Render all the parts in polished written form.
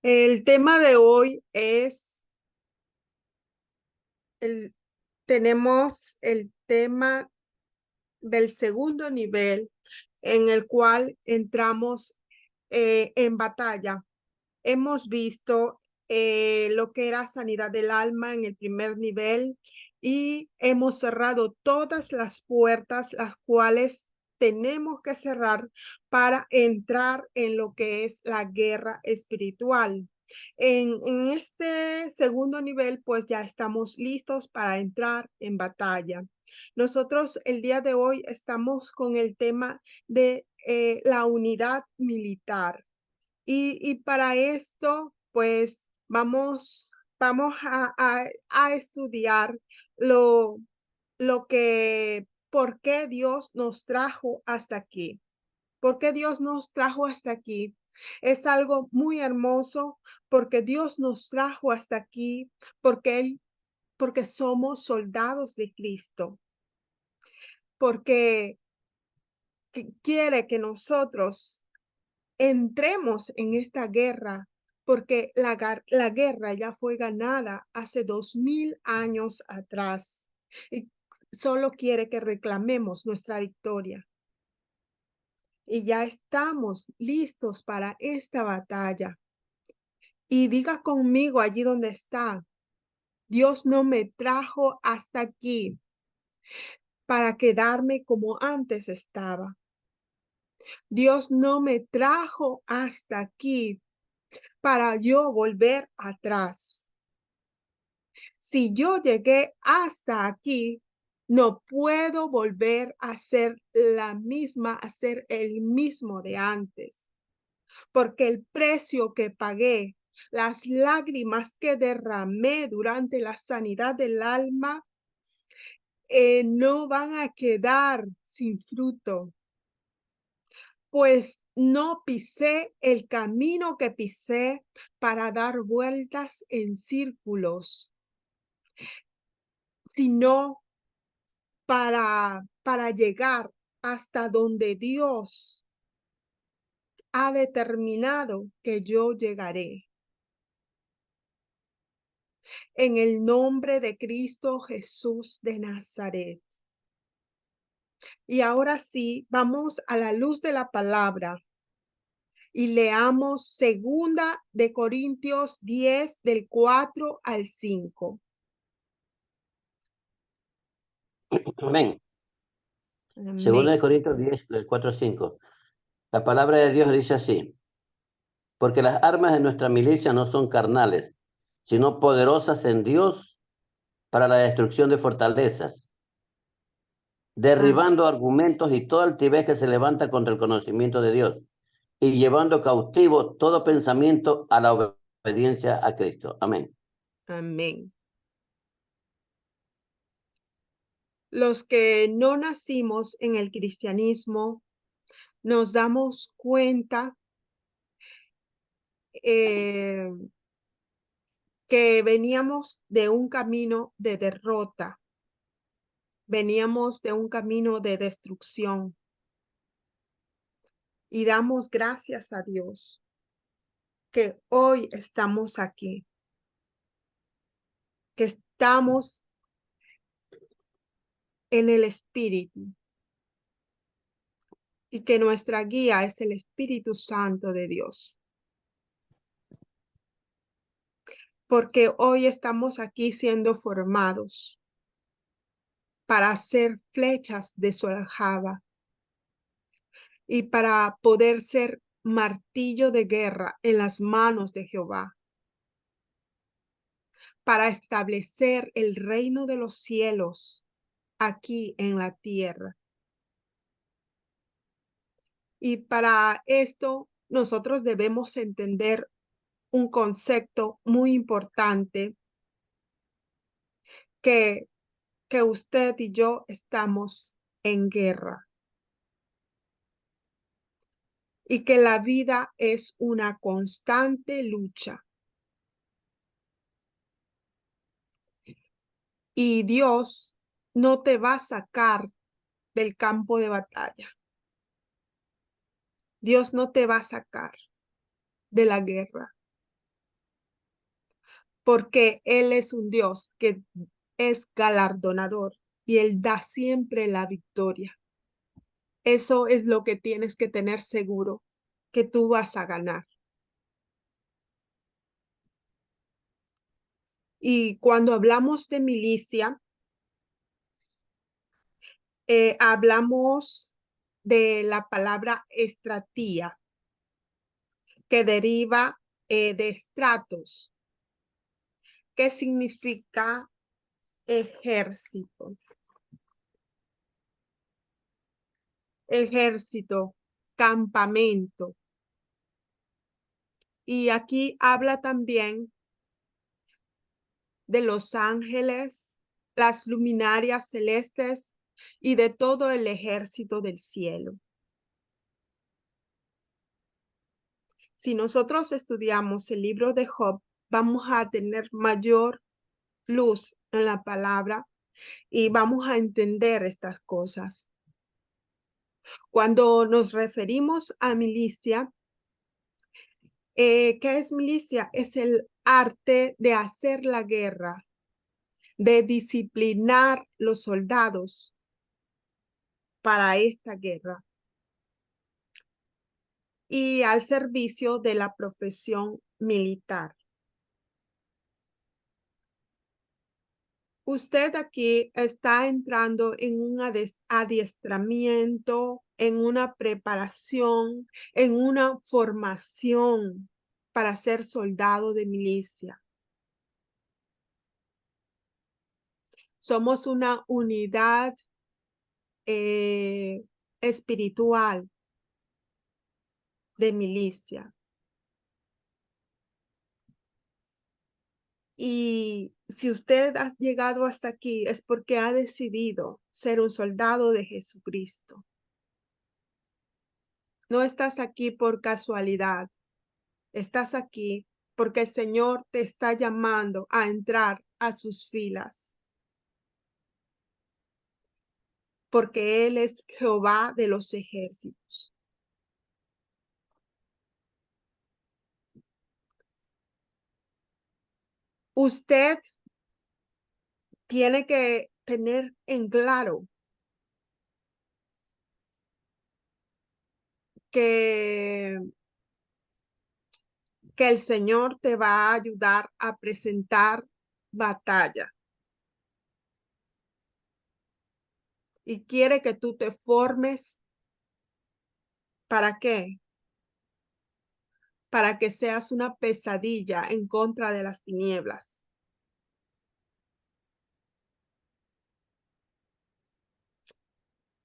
El tema de hoy tenemos el tema del segundo nivel en el cual entramos en batalla. Hemos visto lo que era sanidad del alma en el primer nivel y hemos cerrado todas las puertas, las cuales tenemos que cerrar para entrar en lo que es la guerra espiritual. En este segundo nivel, pues ya estamos listos para entrar en batalla. Nosotros el día de hoy estamos con el tema de la unidad militar. Y para esto, pues vamos a estudiar lo, por qué Dios nos trajo hasta aquí. ¿Por qué Dios nos trajo hasta aquí? Es algo muy hermoso porque Dios nos trajo hasta aquí, porque somos soldados de Cristo, porque quiere que nosotros entremos en esta guerra, porque la guerra ya fue ganada hace 2000 años atrás y solo quiere que reclamemos nuestra victoria. Y ya estamos listos para esta batalla. Y diga conmigo allí donde está: Dios no me trajo hasta aquí para quedarme como antes estaba. Dios no me trajo hasta aquí para yo volver atrás. Si yo llegué hasta aquí, no puedo volver a ser la misma, a ser el mismo de antes, porque el precio que pagué, las lágrimas que derramé durante la sanidad del alma, no van a quedar sin fruto, pues no pisé el camino que pisé para dar vueltas en círculos, sino para llegar hasta donde Dios ha determinado que yo llegaré. En el nombre de Cristo Jesús de Nazaret. Y ahora sí, vamos a la luz de la palabra y leamos segunda de Corintios 10 del 4 al 5. Amén. Amén. Segunda de Corintios 10, del 4 al 5. La palabra de Dios dice así: porque las armas de nuestra milicia no son carnales, sino poderosas en Dios para la destrucción de fortalezas, derribando argumentos y toda altivez que se levanta contra el conocimiento de Dios, y llevando cautivo todo pensamiento a la obediencia a Cristo. Amén. Amén. Los que no nacimos en el cristianismo nos damos cuenta eh, que veníamos de un camino de derrota, veníamos de un camino de destrucción, y damos gracias a Dios que hoy estamos aquí, que estamos en el Espíritu y que nuestra guía es el Espíritu Santo de Dios. Porque hoy estamos aquí siendo formados para hacer flechas de su aljaba y para poder ser martillo de guerra en las manos de Jehová, para establecer el reino de los cielos aquí en la tierra. Y para esto nosotros debemos entender un concepto muy importante, que usted y yo estamos en guerra y que la vida es una constante lucha. Y Dios no te va a sacar del campo de batalla. Dios no te va a sacar de la guerra. porque Él es un Dios que es galardonador y Él da siempre la victoria. Eso es lo que tienes que tener seguro, que tú vas a ganar. Y cuando hablamos de milicia, hablamos de la palabra estratía, que deriva de estratos, que significa ejército. Ejército, campamento. Y aquí habla también de los ángeles, las luminarias celestes y de todo el ejército del cielo. Si nosotros estudiamos el libro de Job, vamos a tener mayor luz en la palabra y vamos a entender estas cosas. Cuando nos referimos a milicia, ¿qué es milicia? Es el arte de hacer la guerra, de disciplinar los soldados para esta guerra y al servicio de la profesión militar. Usted aquí está entrando en un adiestramiento, en una preparación, en una formación para ser soldado de milicia. Somos una unidad espiritual de milicia. Y si usted ha llegado hasta aquí es porque ha decidido ser un soldado de Jesucristo. No estás aquí por casualidad. Estás aquí porque el Señor te está llamando a entrar a sus filas. Porque Él es Jehová de los ejércitos. Usted tiene que tener en claro que el Señor te va a ayudar a presentar batalla. Y quiere que tú te formes. ¿Para qué? Para que seas una pesadilla en contra de las tinieblas.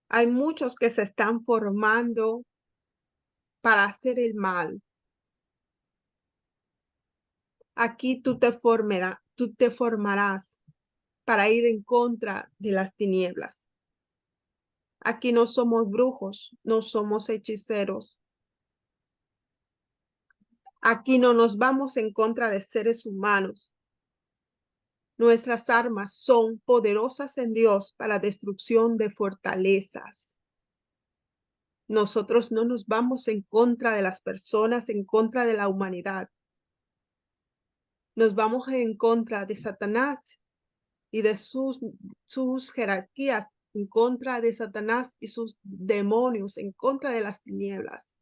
Hay muchos que se están formando para hacer el mal. Aquí tú te formarás para ir en contra de las tinieblas. Aquí no somos brujos, no somos hechiceros. Aquí no nos vamos en contra de seres humanos. Nuestras armas son poderosas en Dios para destrucción de fortalezas. Nosotros no nos vamos en contra de las personas, en contra de la humanidad. Nos vamos en contra de Satanás y de sus jerarquías, en contra de Satanás y sus demonios, en contra de las tinieblas.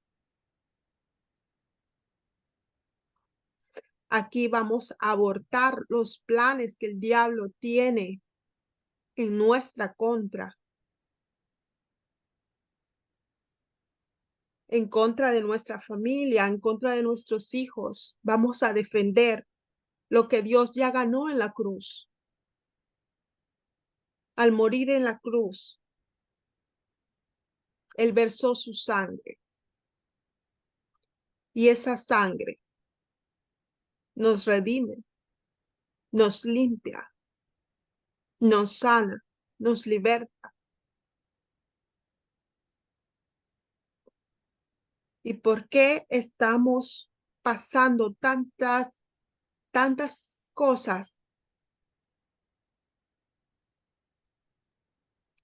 Aquí vamos a abortar los planes que el diablo tiene en nuestra contra, en contra de nuestra familia, en contra de nuestros hijos. Vamos a defender lo que Dios ya ganó en la cruz. Al morir en la cruz, Él versó su sangre. Y esa sangre nos redime, nos limpia, nos sana, nos liberta. ¿Y por qué estamos pasando tantas cosas?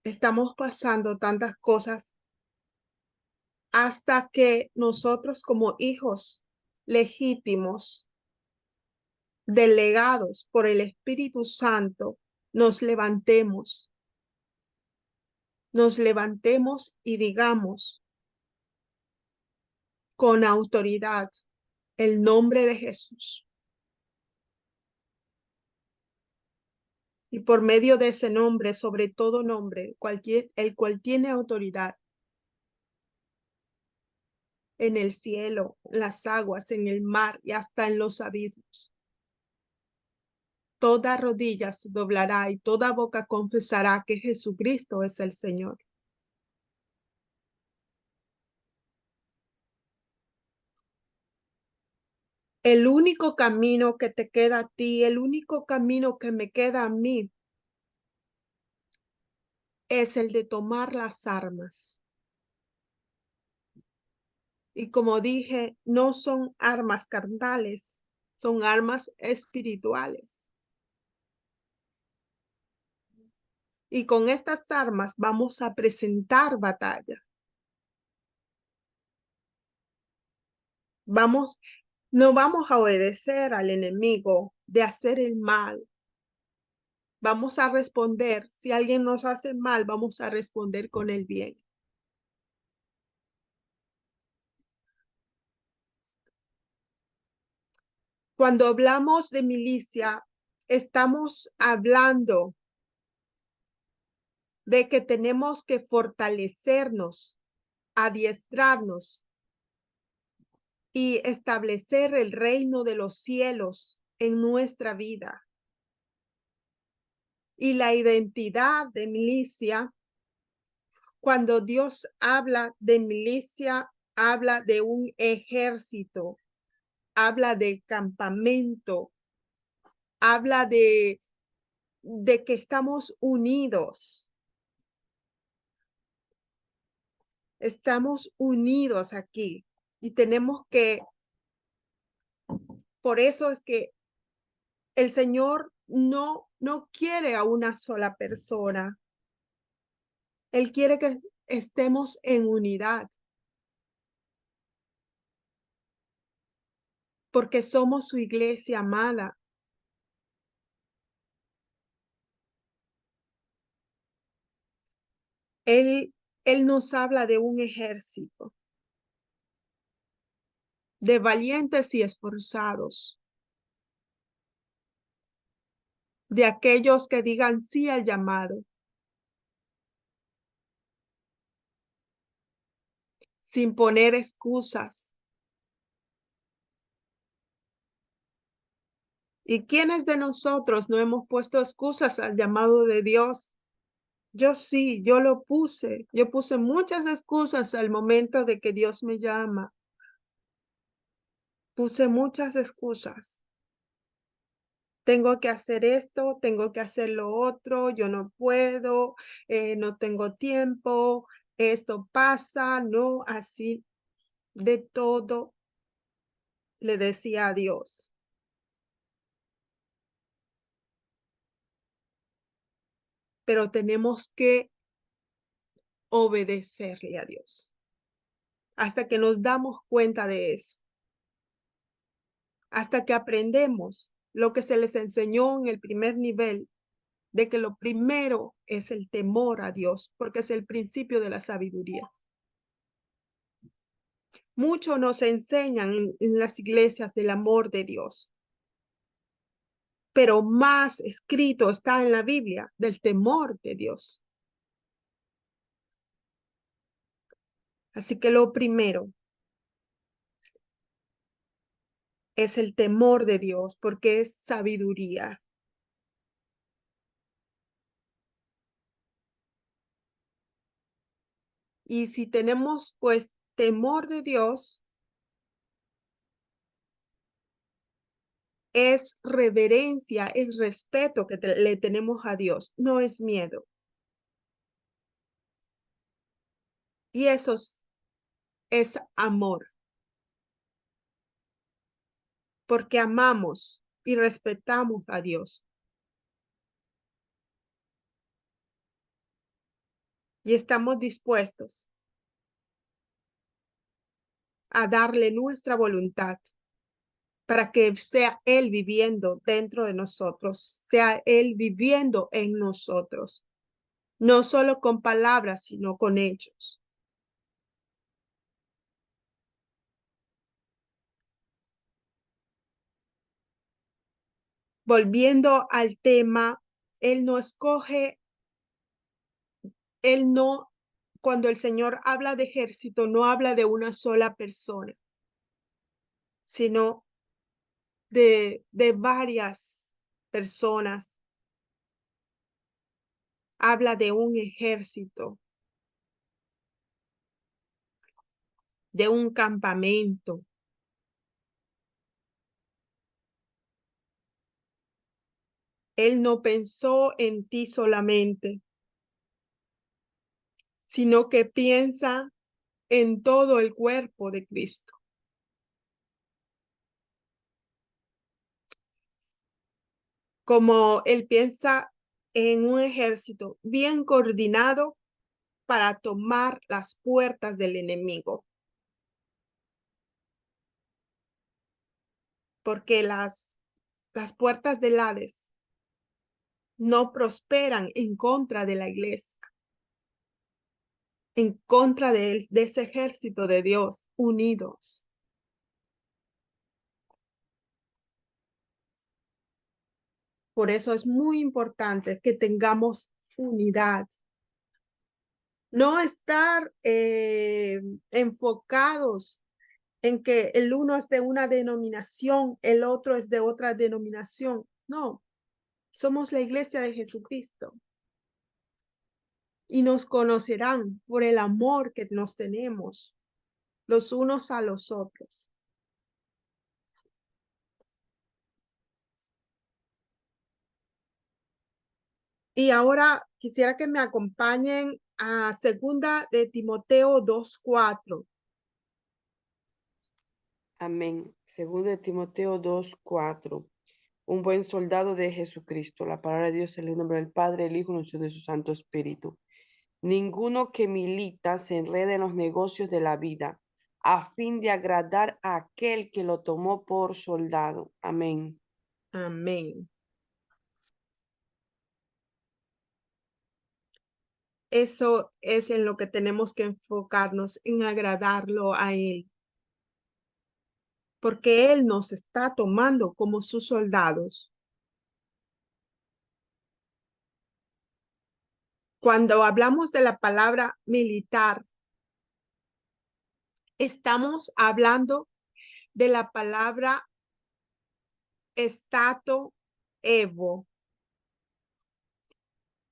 Estamos pasando tantas cosas hasta que nosotros como hijos legítimos delegados por el Espíritu Santo, nos levantemos y digamos con autoridad el nombre de Jesús. Y por medio de ese nombre, sobre todo nombre, el cual tiene autoridad en el cielo, las aguas, en el mar y hasta en los abismos. Toda rodilla se doblará y toda boca confesará que Jesucristo es el Señor. El único camino que te queda a ti, el único camino que me queda a mí, es el de tomar las armas. Y como dije, no son armas carnales, son armas espirituales. Y con estas armas vamos a presentar batalla. No vamos a obedecer al enemigo de hacer el mal. Vamos a responder, si alguien nos hace mal, vamos a responder con el bien. Cuando hablamos de milicia, estamos hablando de que tenemos que fortalecernos, adiestrarnos y establecer el reino de los cielos en nuestra vida. Y la identidad de milicia, cuando Dios habla de milicia, habla de un ejército, habla del campamento, habla de que estamos unidos. Estamos unidos aquí y tenemos que, por eso es que el Señor no quiere a una sola persona. Él quiere que estemos en unidad, porque somos su iglesia amada. Él nos habla de un ejército, de valientes y esforzados, de aquellos que digan sí al llamado, sin poner excusas. ¿Y quiénes de nosotros no hemos puesto excusas al llamado de Dios? Yo sí, yo lo puse. Yo puse muchas excusas al momento de que Dios me llama. Puse muchas excusas. Tengo que hacer esto, tengo que hacer lo otro, yo no puedo, no tengo tiempo, esto pasa, no, así de todo le decía a Dios. Pero tenemos que obedecerle a Dios hasta que nos damos cuenta de eso, hasta que aprendemos lo que se les enseñó en el primer nivel, de que lo primero es el temor a Dios, porque es el principio de la sabiduría. Mucho nos enseñan en las iglesias del amor de Dios, pero más escrito está en la Biblia del temor de Dios. Así que lo primero es el temor de Dios, porque es sabiduría. Y si tenemos pues temor de Dios, es reverencia, es respeto que le tenemos a Dios, no es miedo. Y eso es amor, porque amamos y respetamos a Dios. Y estamos dispuestos a darle nuestra voluntad para que sea Él viviendo dentro de nosotros, sea Él viviendo en nosotros, no solo con palabras, sino con hechos. Volviendo al tema, Él no escoge, Él no, cuando el Señor habla de ejército, no habla de una sola persona, sino de varias personas. Habla de un ejército, de un campamento. Él no pensó en ti solamente, sino que piensa en todo el cuerpo de Cristo. Como Él piensa en un ejército bien coordinado para tomar las puertas del enemigo, porque las puertas del Hades no prosperan en contra de la iglesia, en contra de ese ejército de Dios unidos. Por eso es muy importante que tengamos unidad, no estar enfocados en que el uno es de una denominación, el otro es de otra denominación. No, somos la iglesia de Jesucristo y nos conocerán por el amor que nos tenemos los unos a los otros. Y ahora quisiera que me acompañen a segunda de Timoteo 2:4. Amén. Segundo de Timoteo 2:4. Un buen soldado de Jesucristo. La palabra de Dios es el nombre del Padre, el Hijo y de su Santo Espíritu. Ninguno que milita se enrede en los negocios de la vida, a fin de agradar a aquel que lo tomó por soldado. Amén. Amén. Eso es en lo que tenemos que enfocarnos, en agradarlo a Él, porque Él nos está tomando como sus soldados. Cuando hablamos de la palabra militar, estamos hablando de la palabra estato evo,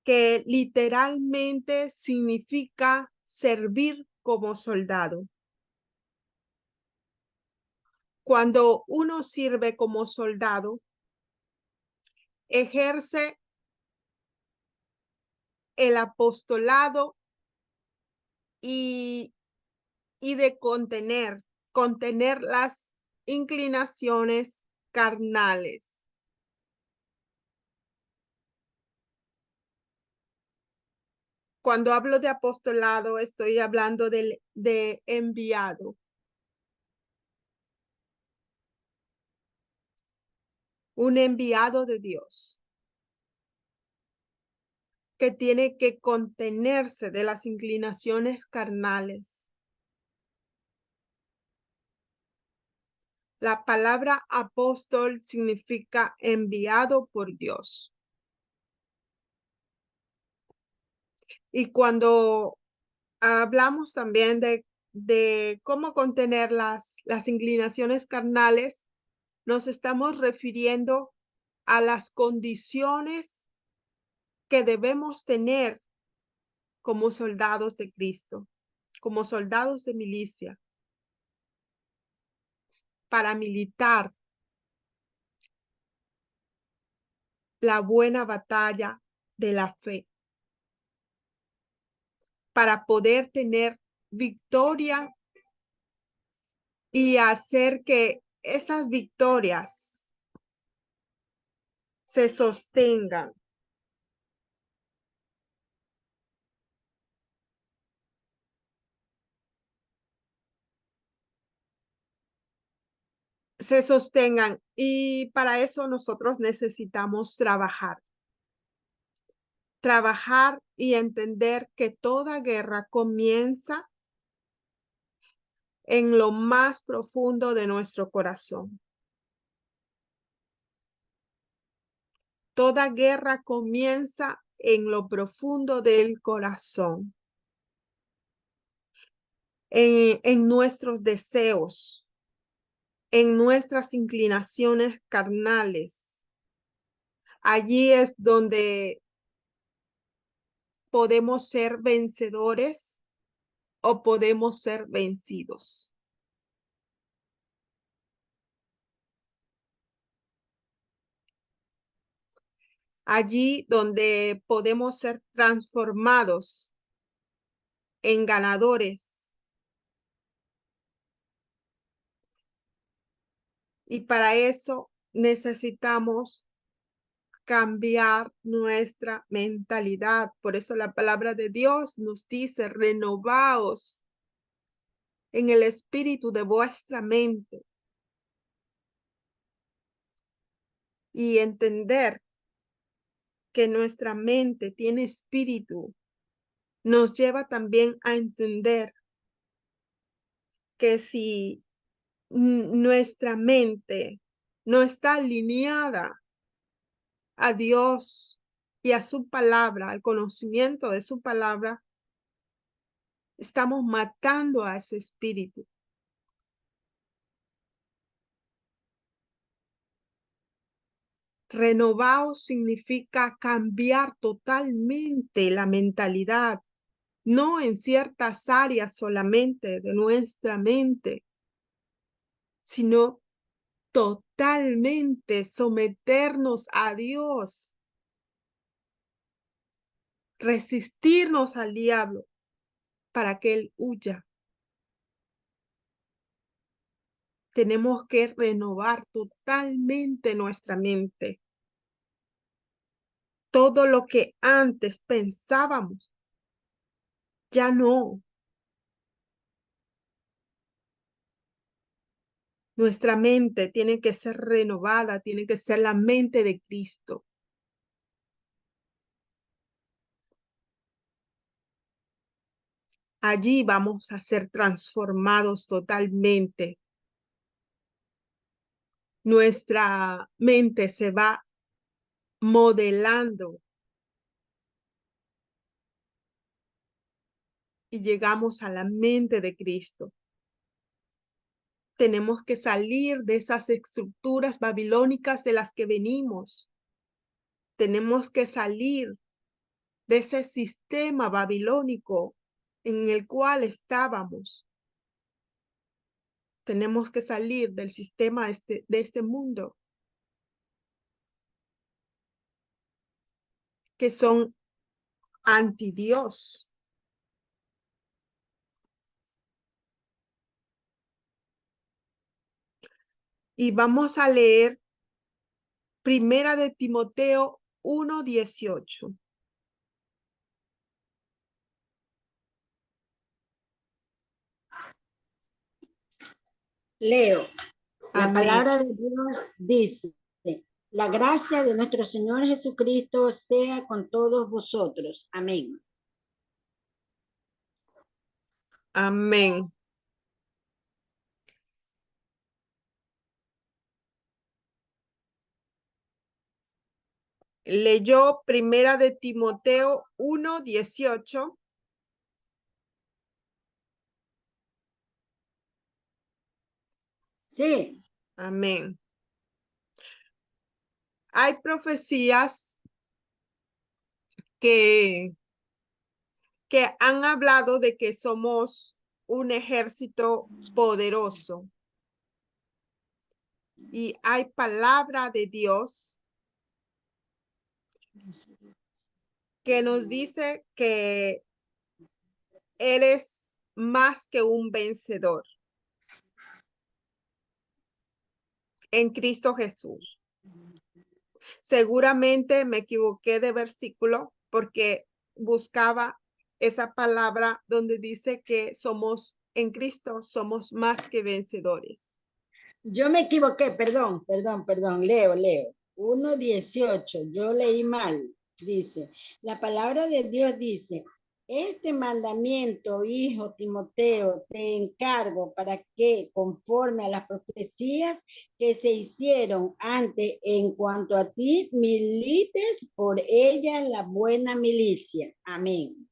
que literalmente significa servir como soldado. Cuando uno sirve como soldado, ejerce el apostolado y, y de contener las inclinaciones carnales. Cuando hablo de apostolado, estoy hablando de enviado. Un enviado de Dios que tiene que contenerse de las inclinaciones carnales. La palabra apóstol significa enviado por Dios. Y cuando hablamos también de cómo contener las inclinaciones carnales, nos estamos refiriendo a las condiciones que debemos tener como soldados de Cristo, como soldados de milicia, para militar la buena batalla de la fe, para poder tener victoria y hacer que esas victorias se sostengan. se sostengan. Y para eso nosotros necesitamos trabajar. Trabajar y entender que toda guerra comienza en lo más profundo de nuestro corazón. Toda guerra comienza en lo profundo del corazón, en nuestros deseos, en nuestras inclinaciones carnales. Allí es donde podemos ser vencedores o podemos ser vencidos. Allí donde podemos ser transformados en ganadores. Y para eso necesitamos cambiar nuestra mentalidad. Por eso la palabra de Dios nos dice, renovaos en el espíritu de vuestra mente. Y entender que nuestra mente tiene espíritu nos lleva también a entender que si nuestra mente no está alineada a Dios y a su palabra, al conocimiento de su palabra, estamos matando a ese espíritu. Renovaos significa cambiar totalmente la mentalidad, no en ciertas áreas solamente de nuestra mente, sino totalmente someternos a Dios, resistirnos al diablo para que él huya. Tenemos que renovar totalmente nuestra mente. Todo lo que antes pensábamos, ya no. Nuestra mente tiene que ser renovada, tiene que ser la mente de Cristo. Allí vamos a ser transformados totalmente. Nuestra mente se va modelando y llegamos a la mente de Cristo. Tenemos que salir de esas estructuras babilónicas de las que venimos. Tenemos que salir de ese sistema babilónico en el cual estábamos. Tenemos que salir del sistema de este mundo, que son anti Dios. Y vamos a leer Primera de Timoteo 1:18. Leo, la Amén. palabra de Dios dice, la gracia de nuestro Señor Jesucristo sea con todos vosotros. Amén. Amén. Leyó Primera de Timoteo 1:18. Sí. Amén. Hay profecías que han hablado de que somos un ejército poderoso. Y hay palabra de Dios que nos dice que eres más que un vencedor en Cristo Jesús. Seguramente me equivoqué de versículo porque buscaba esa palabra donde dice que somos en Cristo, somos más que vencedores. Yo me equivoqué, perdón. Leo. 1:18, yo leí mal. Dice, la palabra de Dios dice, este mandamiento, hijo Timoteo, te encargo para que, conforme a las profecías que se hicieron antes en cuanto a ti, milites por ella en la buena milicia. Amén.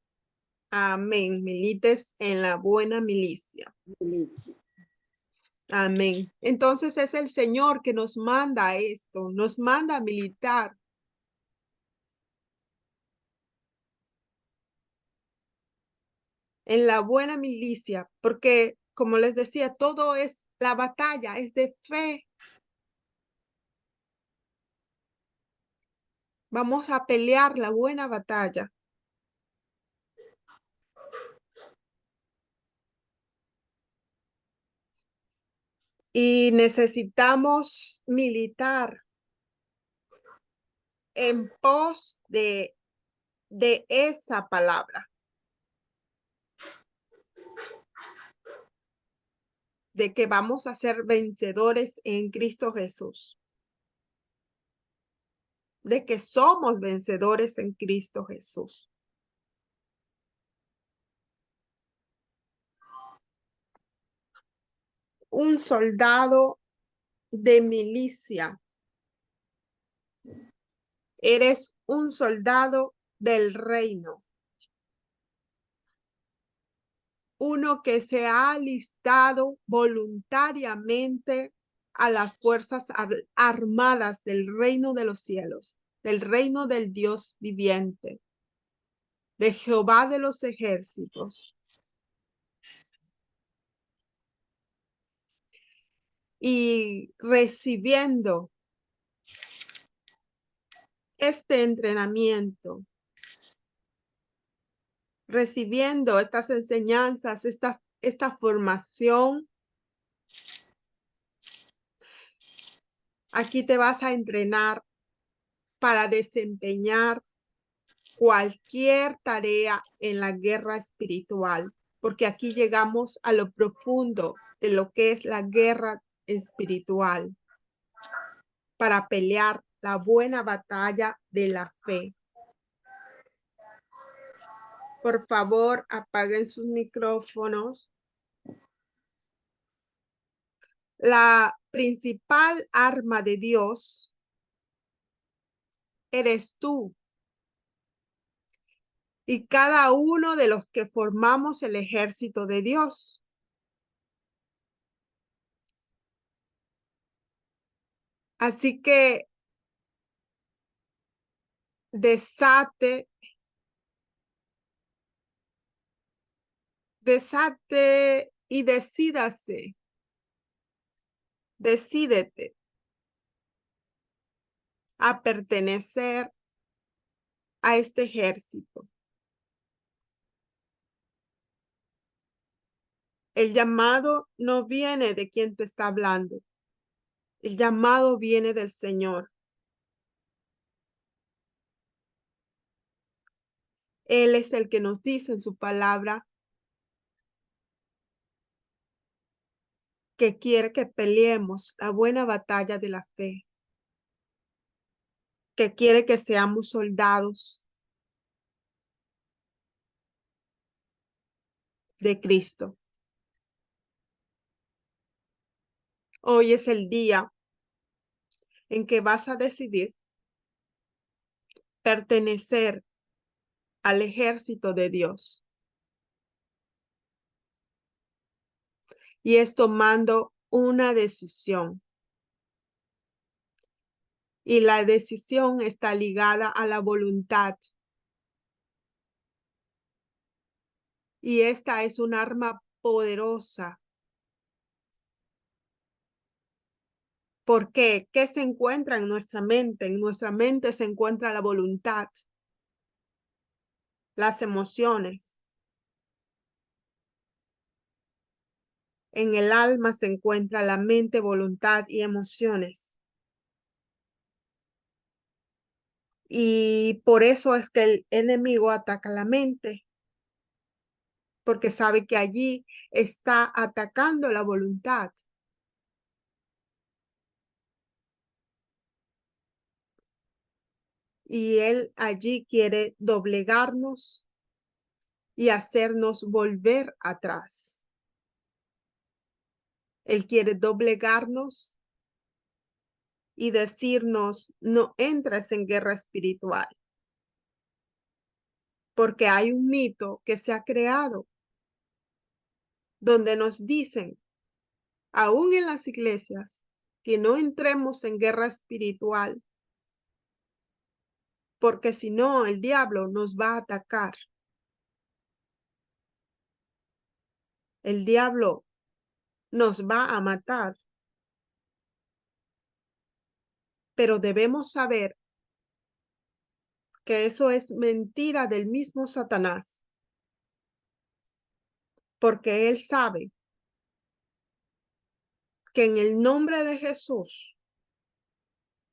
Amén. Milites en la buena milicia. Milicia. Amén. Entonces es el Señor que nos manda esto, nos manda a militar. En la buena milicia, porque como les decía, todo es la batalla, es de fe. Vamos a pelear la buena batalla. Y necesitamos militar en pos de esa palabra, de que vamos a ser vencedores en Cristo Jesús, de que somos vencedores en Cristo Jesús. Un soldado de milicia. Eres un soldado del reino. Uno que se ha alistado voluntariamente a las fuerzas armadas del reino de los cielos, del reino del Dios viviente, de Jehová de los ejércitos. Y recibiendo este entrenamiento, recibiendo estas enseñanzas, esta formación, aquí te vas a entrenar para desempeñar cualquier tarea en la guerra espiritual, porque aquí llegamos a lo profundo de lo que es la guerra espiritual, para pelear la buena batalla de la fe. Por favor, apaguen sus micrófonos. La principal arma de Dios eres tú y cada uno de los que formamos el ejército de Dios. Así que desate y decídase. Decídete a pertenecer a este ejército. El llamado no viene de quien te está hablando. El llamado viene del Señor. Él es el que nos dice en su palabra que quiere que peleemos la buena batalla de la fe, que quiere que seamos soldados de Cristo. Hoy es el día en que vas a decidir pertenecer al ejército de Dios. Y es tomando una decisión. Y la decisión está ligada a la voluntad. Y esta es un arma poderosa. ¿Por qué? ¿Qué se encuentra en nuestra mente? En nuestra mente se encuentra la voluntad, las emociones. En el alma se encuentra la mente, voluntad y emociones. Y por eso es que el enemigo ataca la mente, porque sabe que allí está atacando la voluntad. y él allí quiere doblegarnos y hacernos volver atrás. Él quiere doblegarnos y decirnos, no entres en guerra espiritual, porque hay un mito que se ha creado donde nos dicen, aún en las iglesias, que no entremos en guerra espiritual, porque si no, el diablo nos va a atacar. El diablo nos va a matar. Pero debemos saber que eso es mentira del mismo Satanás, porque él sabe que en el nombre de Jesús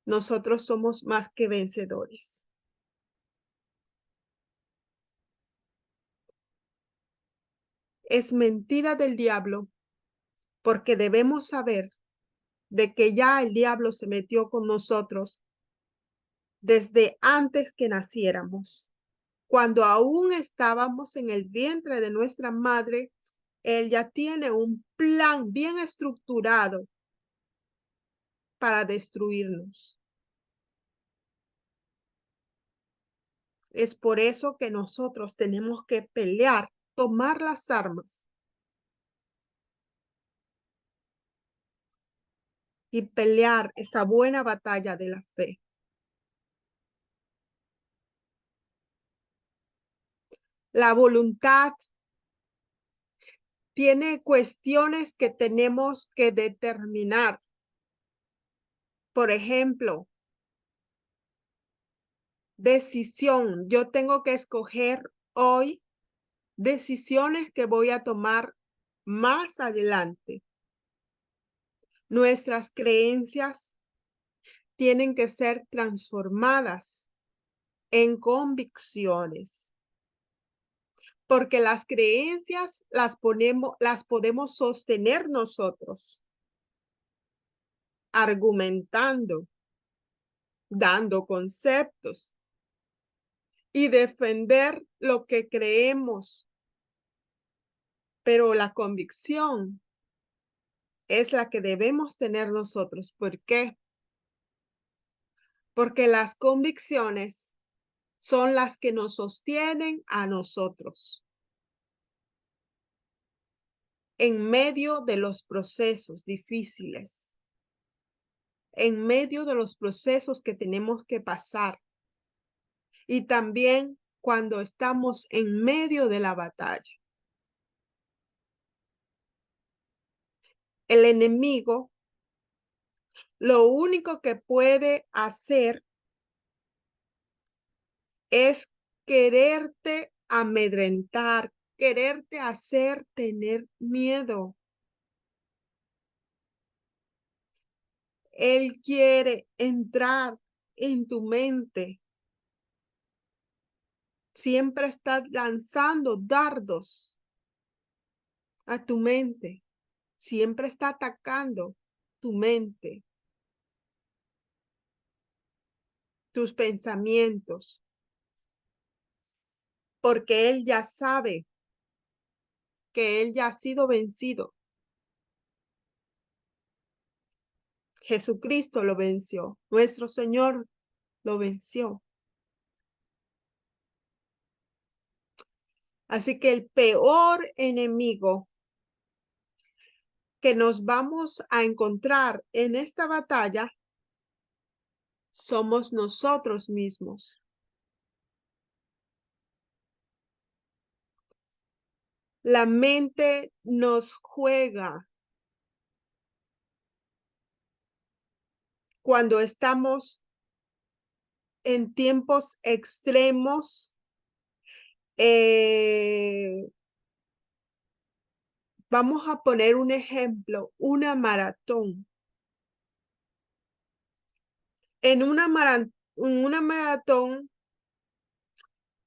nosotros somos más que vencedores. Es mentira del diablo, porque debemos saber de que ya el diablo se metió con nosotros desde antes que naciéramos. Cuando aún estábamos en el vientre de nuestra madre, él ya tiene un plan bien estructurado para destruirnos. Es por eso que nosotros tenemos que pelear, tomar las armas y pelear esa buena batalla de la fe. La voluntad tiene cuestiones que tenemos que determinar. Por ejemplo, decisión. Yo tengo que escoger hoy decisiones que voy a tomar más adelante. Nuestras creencias tienen que ser transformadas en convicciones, porque las creencias las podemos sostener nosotros, argumentando, dando conceptos y defender lo que creemos, pero la convicción es la que debemos tener nosotros. ¿Por qué? Porque las convicciones son las que nos sostienen a nosotros en medio de los procesos difíciles, en medio de los procesos que tenemos que pasar y también cuando estamos en medio de la batalla. El enemigo lo único que puede hacer es quererte amedrentar, quererte hacer tener miedo. Él quiere entrar en tu mente. Siempre está lanzando dardos a tu mente. Siempre está atacando tu mente, tus pensamientos, porque él ya sabe que él ya ha sido vencido. Jesucristo lo venció, nuestro Señor lo venció. Así que el peor enemigo que nos vamos a encontrar en esta batalla somos nosotros mismos. La mente nos juega cuando estamos en tiempos extremos. Vamos a poner un ejemplo, una maratón. En una maratón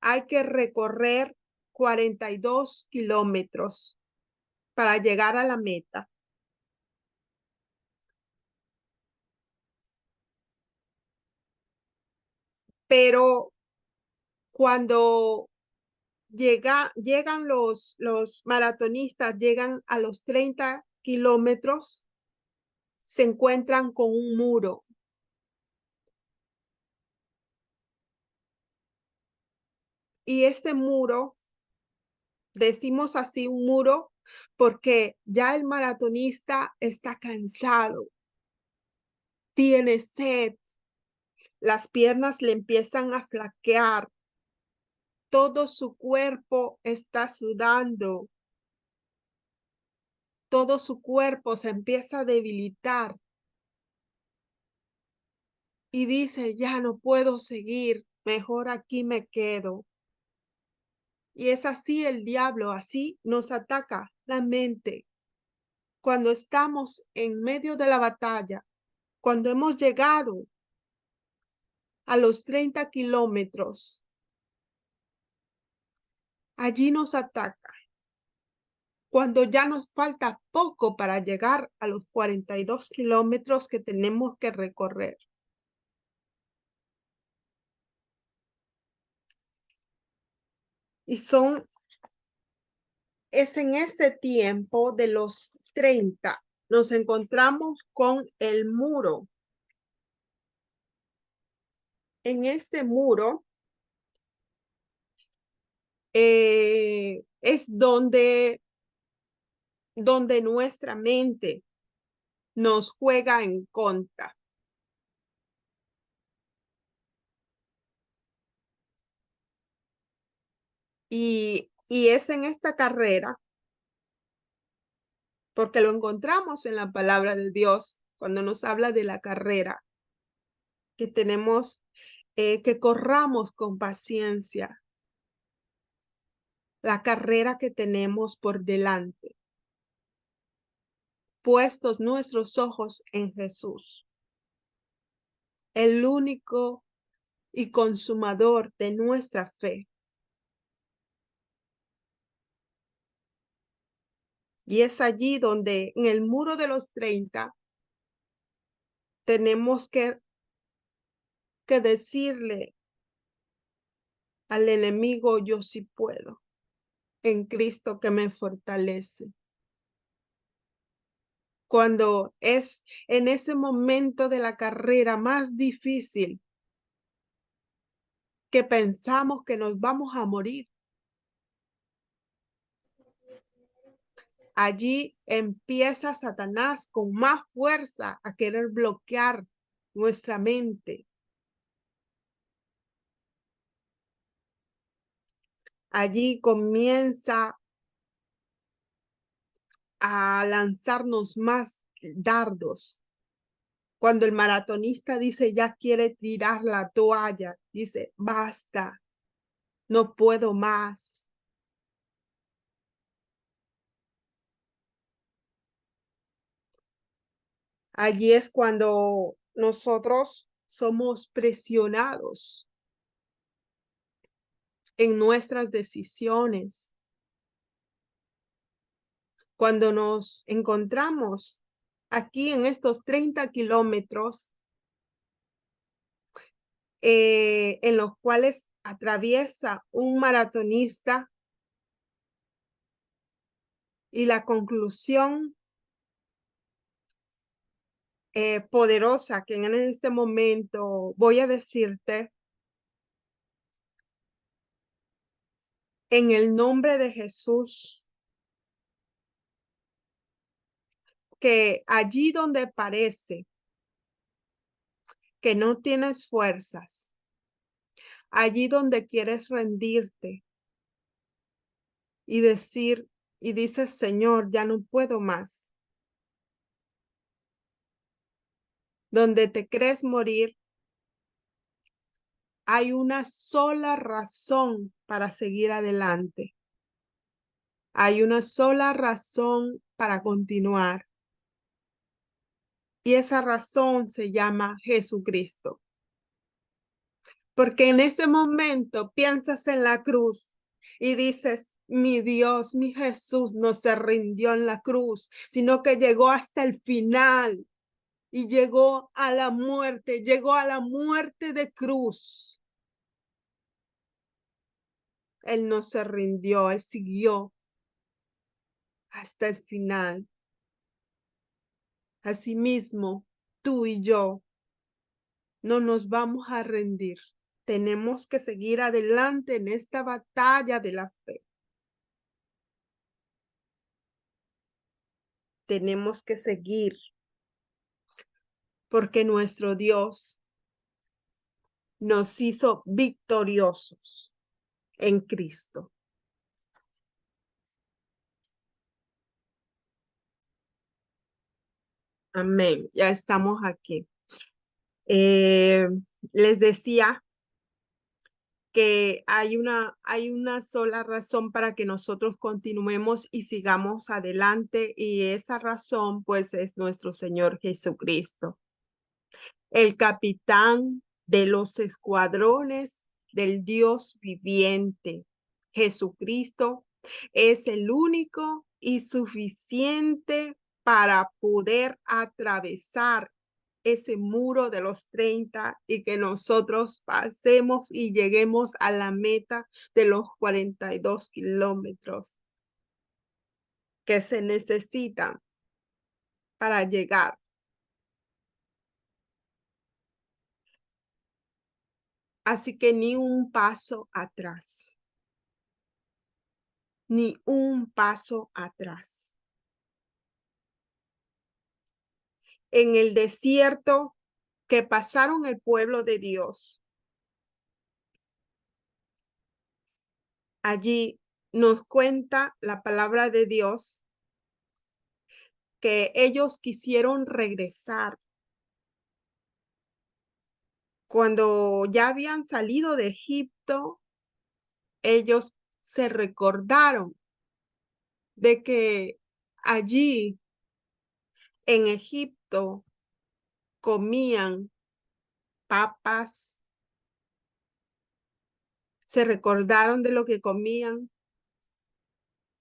hay que recorrer 42 kilómetros para llegar a la meta. pero cuando llegan los maratonistas, llegan a los 30 kilómetros, se encuentran con un muro. Y este muro, decimos así un muro, porque ya el maratonista está cansado, tiene sed, las piernas le empiezan a flaquear, todo su cuerpo está sudando, todo su cuerpo se empieza a debilitar y dice, ya no puedo seguir, mejor aquí me quedo. Y es así el diablo, así nos ataca la mente. Cuando estamos en medio de la batalla, cuando hemos llegado a los 30 kilómetros, allí nos ataca. Cuando ya nos falta poco para llegar a los 42 kilómetros que tenemos que recorrer. Y es en ese tiempo de los 30, nos encontramos con el muro. En este muro es donde nuestra mente nos juega en contra. Y es en esta carrera, porque lo encontramos en la palabra de Dios, cuando nos habla de la carrera, que tenemos que corramos con paciencia la carrera que tenemos por delante, puestos nuestros ojos en Jesús, el único y consumador de nuestra fe. Y es allí donde en el muro de los 30 tenemos que decirle al enemigo, yo sí puedo, en Cristo que me fortalece. Cuando es en ese momento de la carrera más difícil que pensamos que nos vamos a morir, allí empieza Satanás con más fuerza a querer bloquear nuestra mente. Allí comienza a lanzarnos más dardos. Cuando el maratonista dice ya quiere tirar la toalla, dice basta, no puedo más. Allí es cuando nosotros somos presionados en nuestras decisiones. Cuando nos encontramos aquí en estos 30 kilómetros en los cuales atraviesa un maratonista y la conclusión poderosa que en este momento voy a decirte, en el nombre de Jesús, que allí donde parece que no tienes fuerzas, allí donde quieres rendirte y decir, y dices, Señor, ya no puedo más, donde te crees morir, hay una sola razón para seguir adelante. Hay una sola razón para continuar. Y esa razón se llama Jesucristo. Porque en ese momento piensas en la cruz y dices, mi Dios, mi Jesús no se rindió en la cruz, sino que llegó hasta el final y llegó a la muerte de cruz. Él no se rindió, Él siguió hasta el final. Asimismo, tú y yo no nos vamos a rendir. Tenemos que seguir adelante en esta batalla de la fe. Tenemos que seguir porque nuestro Dios nos hizo victoriosos en Cristo. Amén. Ya estamos aquí. Les decía que hay una sola razón para que nosotros continuemos y sigamos adelante, y esa razón pues es nuestro Señor Jesucristo, el capitán de los escuadrones del Dios viviente. Jesucristo es el único y suficiente para poder atravesar ese muro de los 30 y que nosotros pasemos y lleguemos a la meta de los 42 kilómetros que se necesitan para llegar. Así que ni un paso atrás, ni un paso atrás. En el desierto que pasaron el pueblo de Dios, allí nos cuenta la palabra de Dios que ellos quisieron regresar. Cuando ya habían salido de Egipto, ellos se recordaron de que allí en Egipto comían papas, se recordaron de lo que comían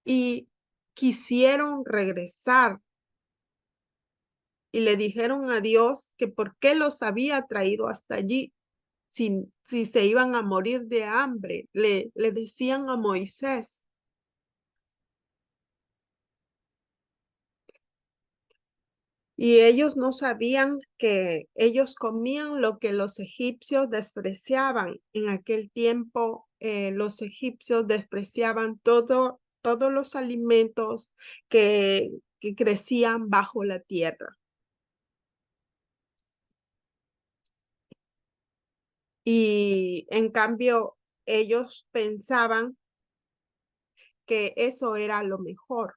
y quisieron regresar, y le dijeron a Dios que por qué los había traído hasta allí si se iban a morir de hambre. Le decían a Moisés. Y ellos no sabían que ellos comían lo que los egipcios despreciaban. En aquel tiempo, los egipcios despreciaban todos los alimentos que crecían bajo la tierra. Y en cambio, ellos pensaban que eso era lo mejor.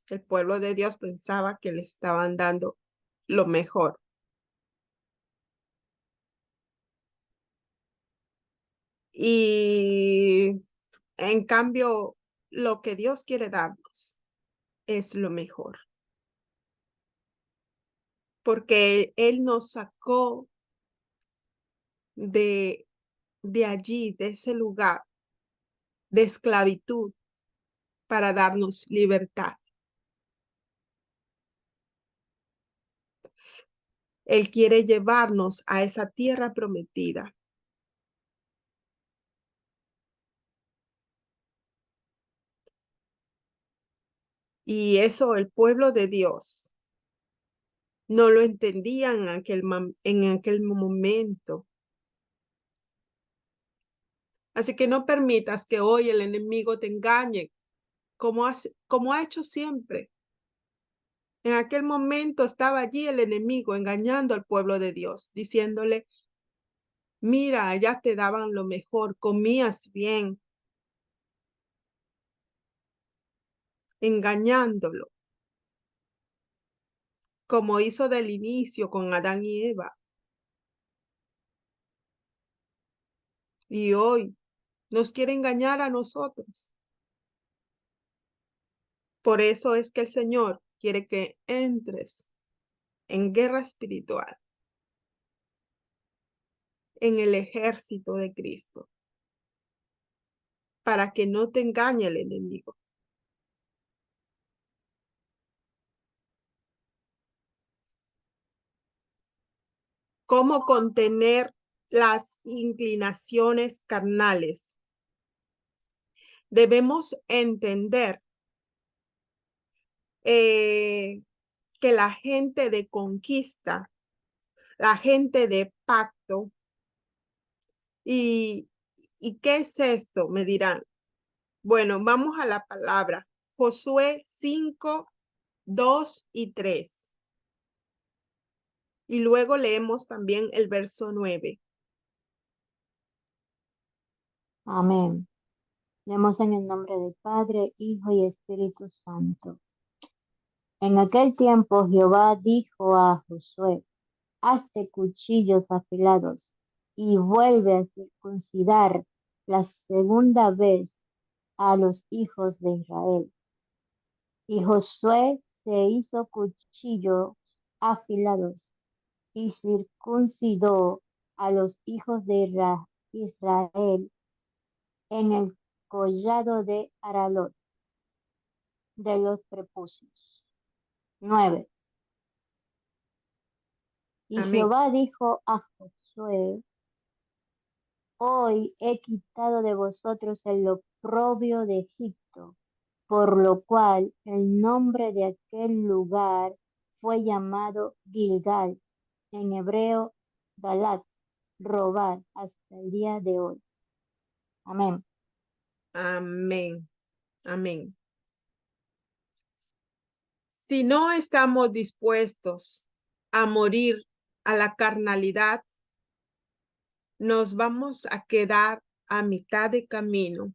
El pueblo de Dios pensaba que le estaban dando lo mejor. Y en cambio, lo que Dios quiere darnos es lo mejor. Porque Él nos sacó de allí, de ese lugar de esclavitud, para darnos libertad. Él quiere llevarnos a esa tierra prometida. Y eso el pueblo de Dios no lo entendían en aquel momento. Así que no permitas que hoy el enemigo te engañe, como ha hecho siempre. En aquel momento estaba allí el enemigo engañando al pueblo de Dios, diciéndole: mira, allá te daban lo mejor, comías bien, engañándolo, como hizo del inicio con Adán y Eva. Y hoy nos quiere engañar a nosotros. Por eso es que el Señor quiere que entres en guerra espiritual, en el ejército de Cristo, para que no te engañe el enemigo. Cómo contener las inclinaciones carnales. Debemos entender que la gente de conquista, la gente de pacto, ¿y qué es esto? Me dirán. Bueno, vamos a la palabra. Josué 5, 2 y 3. Y luego leemos también el verso 9. Amén. Leemos en el nombre del Padre, Hijo y Espíritu Santo. En aquel tiempo Jehová dijo a Josué: hazte cuchillos afilados y vuelve a circuncidar la segunda vez a los hijos de Israel. Y Josué se hizo cuchillos afilados y circuncidó a los hijos de Israel en el collado de Aralot de los prepucios. 9. Y Amén. Jehová dijo a Josué: hoy he quitado de vosotros el oprobio de Egipto, por lo cual el nombre de aquel lugar fue llamado Gilgal, en hebreo Galat, robar, hasta el día de hoy. Amén. Amén. Amén. Si no estamos dispuestos a morir a la carnalidad, nos vamos a quedar a mitad de camino.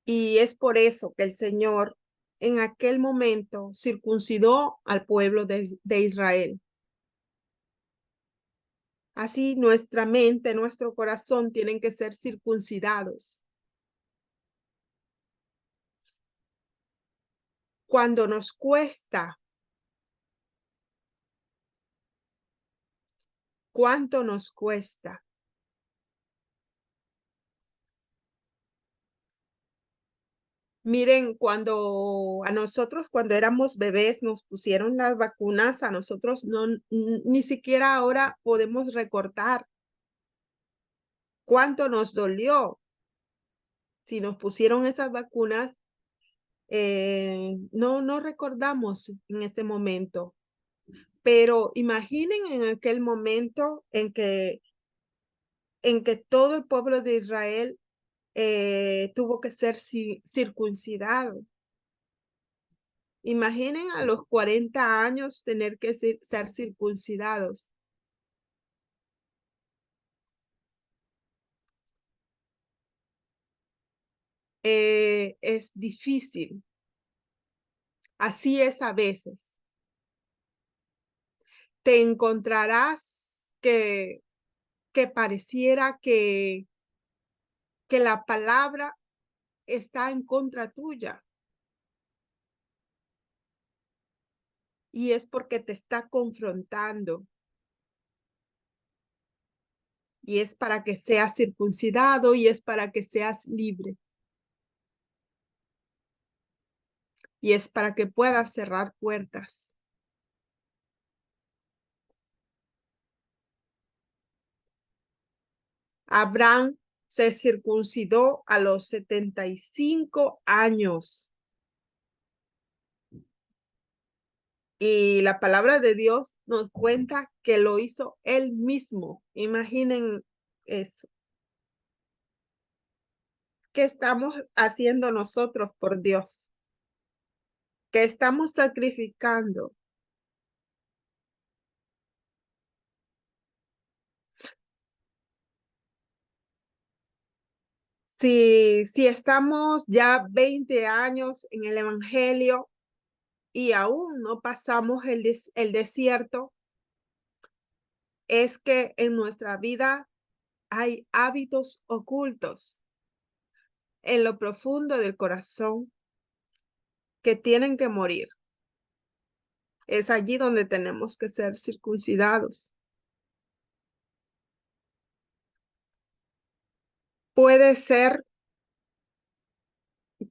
Y es por eso que el Señor en aquel momento circuncidó al pueblo de Israel. Así nuestra mente, nuestro corazón tienen que ser circuncidados. Cuando nos cuesta, ¿cuánto nos cuesta? Miren, cuando a nosotros, cuando éramos bebés, nos pusieron las vacunas, a nosotros no, ni siquiera ahora podemos recordar cuánto nos dolió. Si nos pusieron esas vacunas, no recordamos en este momento. Pero imaginen en aquel momento en que todo el pueblo de Israel tuvo que ser circuncidado. Imaginen a los 40 años tener que ser circuncidados. Es difícil. Así es a veces. Te encontrarás que pareciera que la palabra está en contra tuya. Y es porque te está confrontando. Y es para que seas circuncidado y es para que seas libre. Y es para que puedas cerrar puertas. Abraham se circuncidó a los 75 años. Y la palabra de Dios nos cuenta que lo hizo él mismo. Imaginen eso. ¿Qué estamos haciendo nosotros por Dios? ¿Qué estamos sacrificando? Si estamos ya 20 años en el Evangelio y aún no pasamos el desierto, es que en nuestra vida hay hábitos ocultos en lo profundo del corazón que tienen que morir. Es allí donde tenemos que ser circuncidados. Puede ser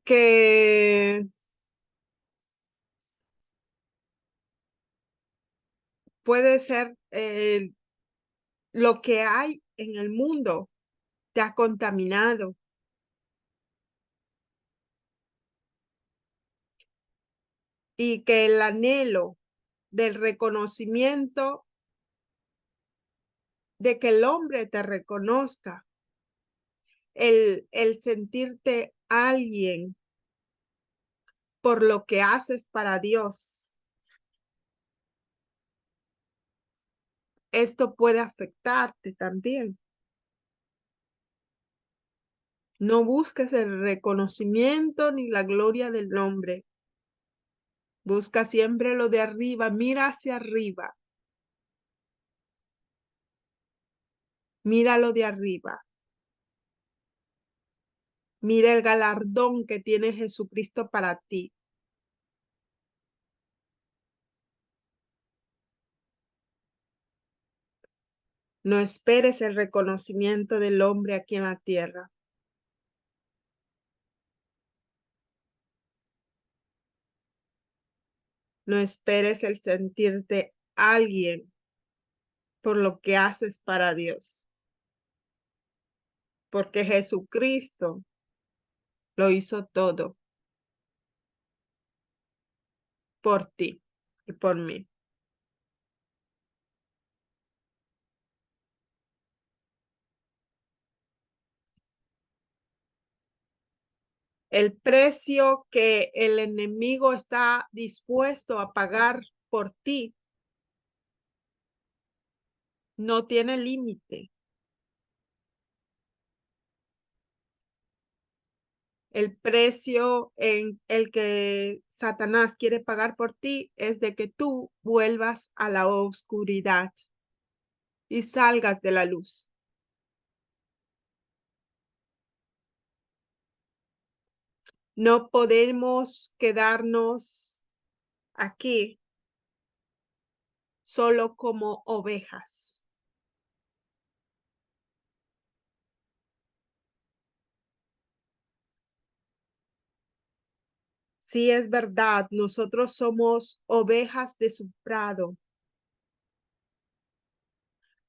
que lo que hay en el mundo te ha contaminado. Y que el anhelo del reconocimiento, de que el hombre te reconozca, el sentirte alguien por lo que haces para Dios, esto puede afectarte también. No busques el reconocimiento ni la gloria del hombre. Busca siempre lo de arriba, mira hacia arriba. Mira lo de arriba. Mira el galardón que tiene Jesucristo para ti. No esperes el reconocimiento del hombre aquí en la tierra. No esperes el sentirte alguien por lo que haces para Dios. Porque Jesucristo lo hizo todo por ti y por mí. El precio que el enemigo está dispuesto a pagar por ti no tiene límite. El precio en el que Satanás quiere pagar por ti es de que tú vuelvas a la oscuridad y salgas de la luz. No podemos quedarnos aquí solo como ovejas. Sí, es verdad, nosotros somos ovejas de su prado,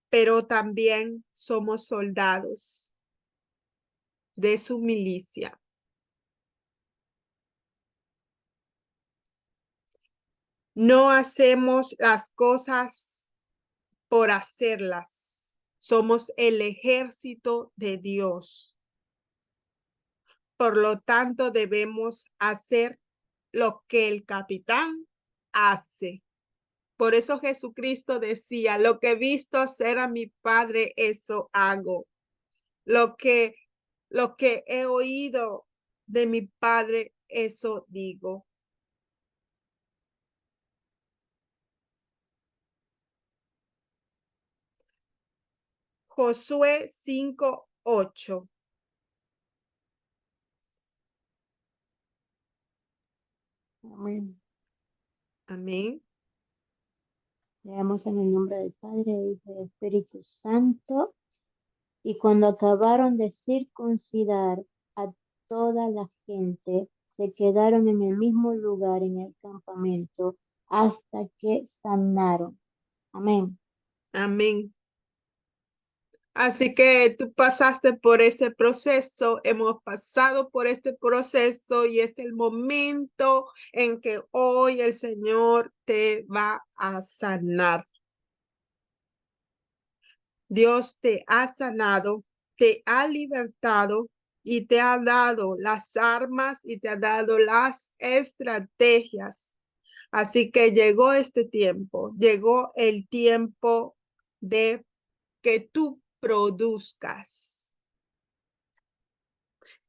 pero también somos soldados de su milicia. No hacemos las cosas por hacerlas. Somos el ejército de Dios. Por lo tanto, debemos hacer lo que el capitán hace. Por eso Jesucristo decía, lo que he visto hacer a mi Padre, eso hago. Lo que he oído de mi Padre, eso digo. Josué 5:8. Amén. Amén. Leamos en el nombre del Padre, Hijo y del Espíritu Santo. Y cuando acabaron de circuncidar a toda la gente, se quedaron en el mismo lugar en el campamento hasta que sanaron. Amén. Amén. Así que tú pasaste por ese proceso, hemos pasado por este proceso y es el momento en que hoy el Señor te va a sanar. Dios te ha sanado, te ha libertado y te ha dado las armas y te ha dado las estrategias. Así que llegó este tiempo, llegó el tiempo de que tú produzcas,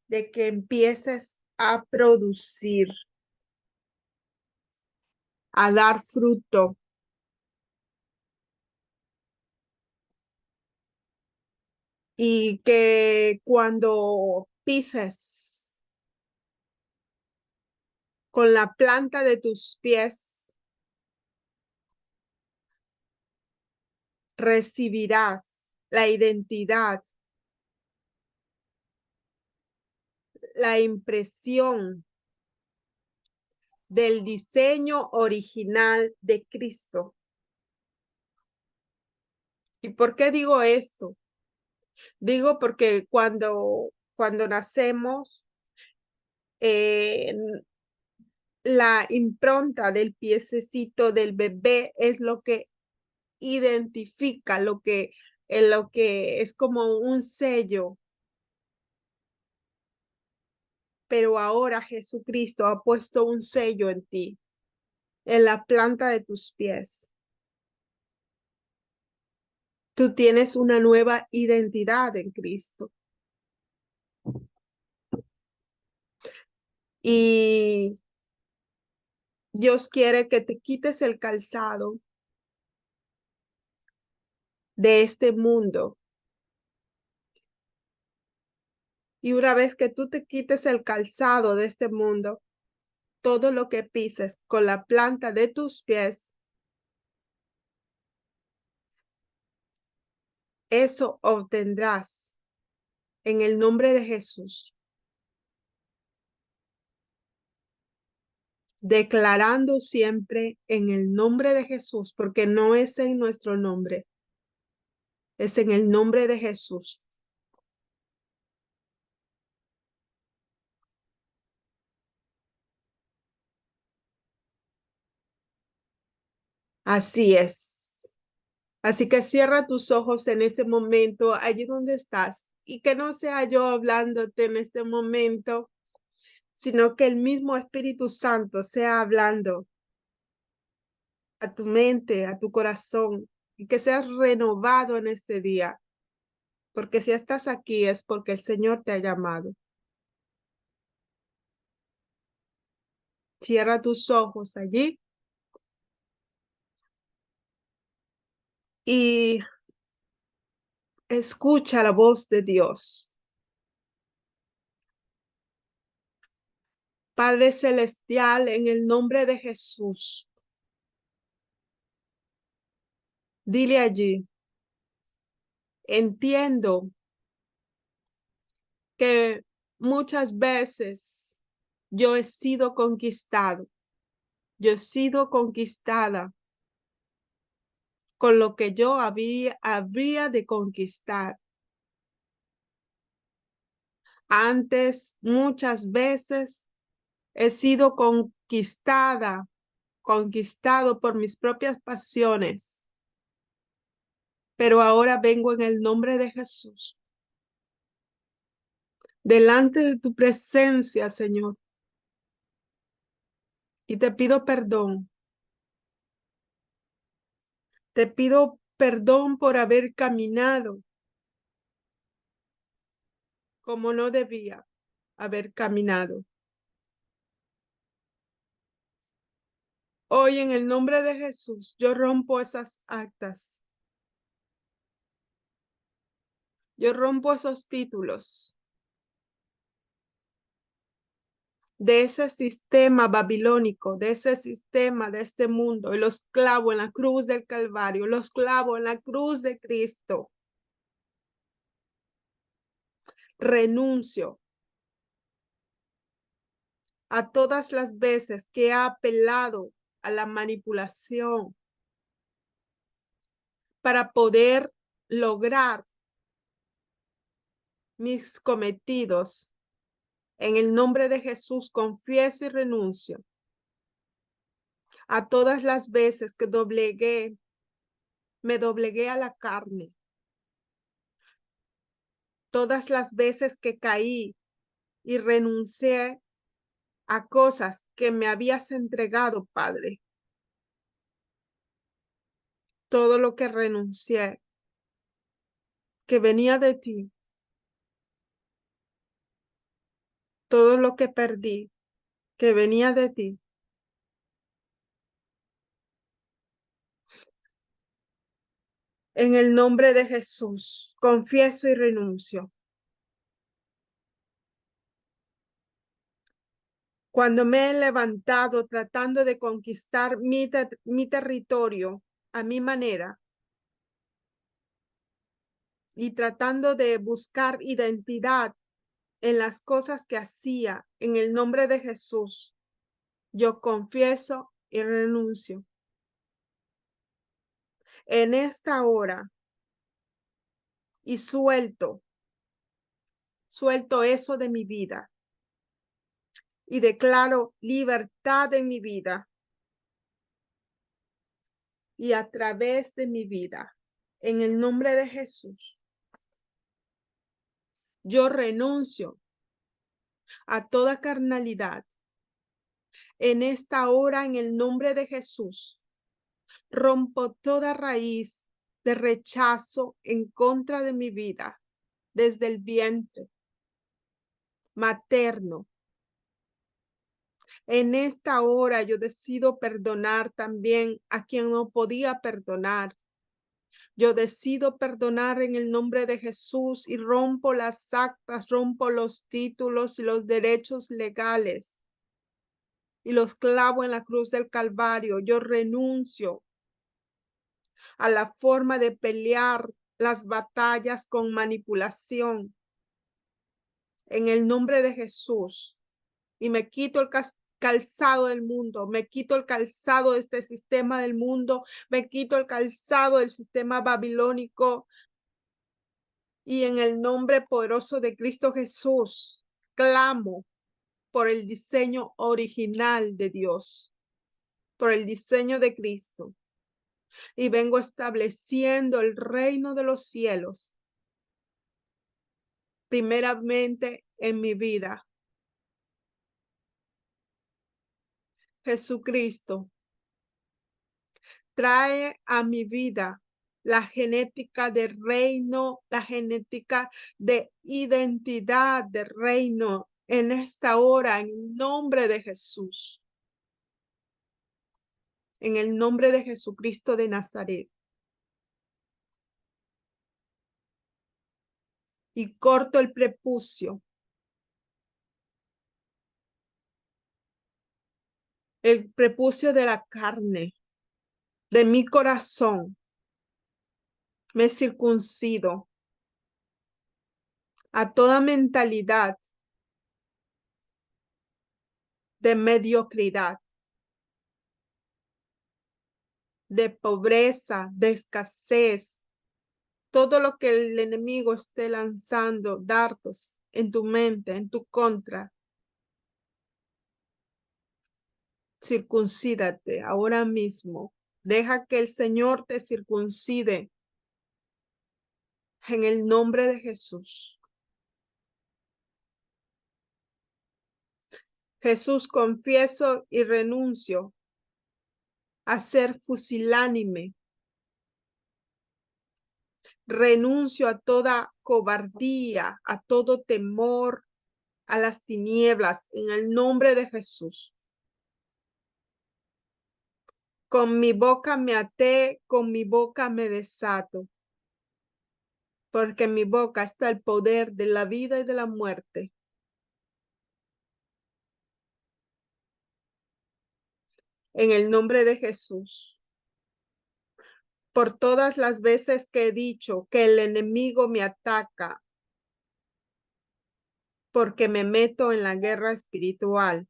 de que empieces a producir, a dar fruto. Y que cuando pises con la planta de tus pies, recibirás la identidad, la impresión del diseño original de Cristo. ¿Y por qué digo esto? Digo porque cuando nacemos, eh, la impronta del piececito del bebé es lo que identifica, lo que es como un sello. Pero ahora Jesucristo ha puesto un sello en ti, en la planta de tus pies. Tú tienes una nueva identidad en Cristo. Y Dios quiere que te quites el calzado de este mundo. Y una vez que tú te quites el calzado de este mundo, todo lo que pises con la planta de tus pies, eso obtendrás en el nombre de Jesús, declarando siempre en el nombre de Jesús, porque no es en nuestro nombre, es en el nombre de Jesús. Así es. Así que cierra tus ojos en ese momento, allí donde estás, y que no sea yo hablándote en este momento, sino que el mismo Espíritu Santo sea hablando a tu mente, a tu corazón, y que seas renovado en este día, porque si estás aquí es porque el Señor te ha llamado. Cierra tus ojos allí y escucha la voz de Dios. Padre Celestial, en el nombre de Jesús, dile allí, entiendo que muchas veces yo he sido conquistado, yo he sido conquistada con lo que yo habría de conquistar. Antes, muchas veces, he sido conquistado por mis propias pasiones, pero ahora vengo en el nombre de Jesús, delante de tu presencia, Señor, y te pido perdón. Te pido perdón por haber caminado como no debía haber caminado. Hoy en el nombre de Jesús, yo rompo esas actas. Yo rompo esos títulos de ese sistema babilónico, de ese sistema de este mundo, y los clavo en la cruz del Calvario, los clavo en la cruz de Cristo. Renuncio a todas las veces que he apelado a la manipulación para poder lograr mis cometidos. En el nombre de Jesús confieso y renuncio a todas las veces que me doblegué a la carne, todas las veces que caí y renuncié a cosas que me habías entregado, Padre. Todo lo que renuncié, que venía de ti, todo lo que perdí, que venía de ti. En el nombre de Jesús, confieso y renuncio. Cuando me he levantado tratando de conquistar mi territorio a mi manera y tratando de buscar identidad en las cosas que hacía, en el nombre de Jesús, yo confieso y renuncio. En esta hora, y suelto eso de mi vida y declaro libertad en mi vida y a través de mi vida. En el nombre de Jesús, yo renuncio a toda carnalidad. En esta hora, en el nombre de Jesús, rompo toda raíz de rechazo en contra de mi vida desde el vientre materno. En esta hora yo decido perdonar también a quien no podía perdonar. Yo decido perdonar en el nombre de Jesús y rompo las actas, rompo los títulos y los derechos legales y los clavo en la cruz del Calvario. Yo renuncio a la forma de pelear las batallas con manipulación en el nombre de Jesús y me quito el calzado del mundo, me quito el calzado de este sistema del mundo, me quito el calzado del sistema babilónico y en el nombre poderoso de Cristo Jesús clamo por el diseño original de Dios, por el diseño de Cristo y vengo estableciendo el reino de los cielos primeramente en mi vida. Jesucristo trae a mi vida la genética del reino, la genética de identidad del reino en esta hora, en el nombre de Jesús. En el nombre de Jesucristo de Nazaret. Y corto el prepucio. El prepucio de la carne, de mi corazón. Me circuncido a toda mentalidad de mediocridad, de pobreza, de escasez, todo lo que el enemigo esté lanzando dardos en tu mente, en tu contra. Circuncídate ahora mismo. Deja que el Señor te circuncide en el nombre de Jesús. Jesús, confieso y renuncio a ser fusilánime. Renuncio a toda cobardía, a todo temor, a las tinieblas, en el nombre de Jesús. Con mi boca me até, con mi boca me desato, porque en mi boca está el poder de la vida y de la muerte. En el nombre de Jesús. Por todas las veces que he dicho que el enemigo me ataca, porque me meto en la guerra espiritual.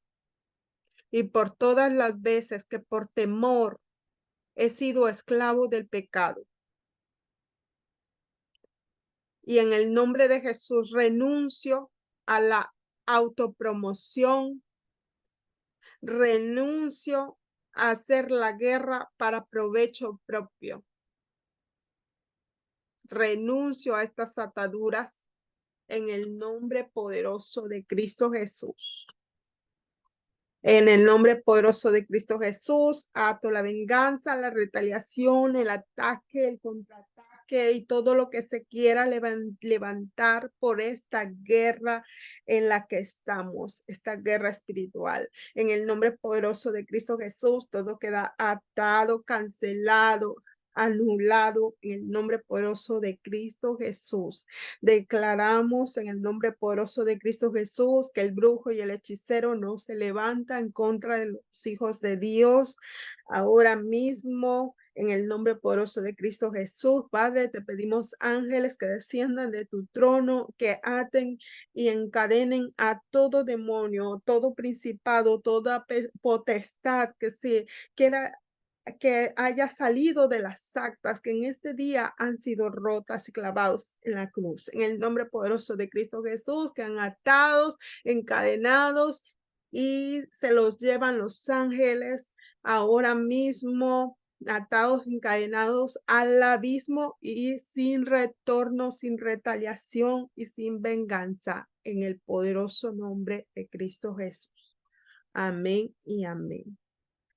Y por todas las veces que por temor he sido esclavo del pecado. Y en el nombre de Jesús renuncio a la autopromoción, renuncio a hacer la guerra para provecho propio. Renuncio a estas ataduras en el nombre poderoso de Cristo Jesús. En el nombre poderoso de Cristo Jesús, ato la venganza, la retaliación, el ataque, el contraataque y todo lo que se quiera levantar por esta guerra en la que estamos, esta guerra espiritual. En el nombre poderoso de Cristo Jesús, todo queda atado, cancelado, anulado en el nombre poderoso de Cristo Jesús. Declaramos en el nombre poderoso de Cristo Jesús que el brujo y el hechicero no se levantan contra de los hijos de Dios. Ahora mismo, en el nombre poderoso de Cristo Jesús, Padre, te pedimos ángeles que desciendan de tu trono, que aten y encadenen a todo demonio, todo principado, toda potestad que se quiera que haya salido de las actas que en este día han sido rotas y clavados en la cruz. En el nombre poderoso de Cristo Jesús, que han atados, encadenados y se los llevan los ángeles ahora mismo, atados, encadenados al abismo y sin retorno, sin retaliación y sin venganza, en el poderoso nombre de Cristo Jesús. Amén y amén.